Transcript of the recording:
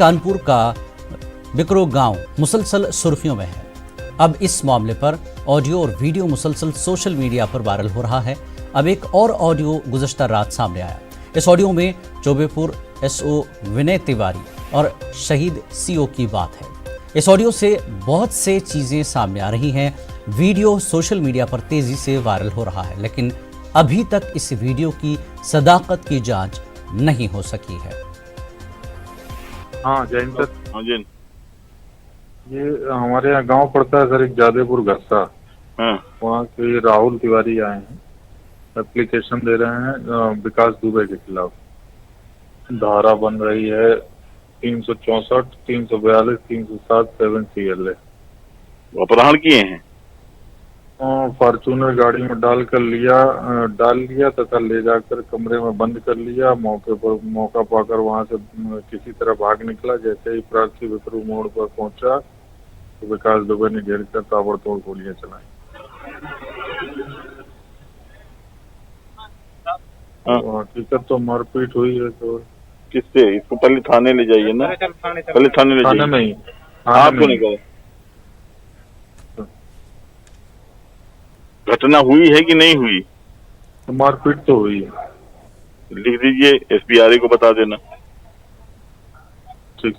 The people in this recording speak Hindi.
कानपुर का बिकरो गांव मुसलसल सुर्खियों में है। अब इस मामले पर ऑडियो और वीडियो मुसलसल सोशल मीडिया पर वायरल हो रहा है। अब एक और ऑडियो गुज़श्ता रात सामने आया। इस ऑडियो में चौबेपुर एसओ विनय तिवारी और शहीद सीओ की बात है। इस ऑडियो से बहुत से चीजें सामने आ रही हैं। वीडियो सोशल मीडिया पर तेजी से वायरल हो रहा है, लेकिन अभी तक इस वीडियो की सदाकत की जांच नहीं हो सकी है। हाँ जैन सर, हाँ जी। ये हमारे यहाँ गांव पड़ता है सर, एक जादेपुर घस्सा। हाँ। वहाँ के राहुल तिवारी आए हैं, एप्लीकेशन दे रहे हैं विकास दुबे के खिलाफ। धारा बन रही है 364, 342, 307 7 CLA। अपहरण किए हैं। फॉर्चूनर गाड़ी में डाल लिया तथा ले जाकर कमरे में बंद कर लिया। मौका पाकर वहां से किसी तरह भाग निकला। जैसे ही प्रार्थी विक्रू मोड़ पर पहुंचा तो विकास दुबे ने घेर कर ताबड़तोड़ गोलियां चलाई। हकीकत तो मारपीट हुई है। तो किससे? इसको पहले थाने ले जाइए ना, पहले थाने ले जाइए। में ही आपको नहीं कहा घटना हुई है कि नहीं हुई? तो मारपीट तो हुई है। लिख दीजिए, SPRA को बता देना। ठीक।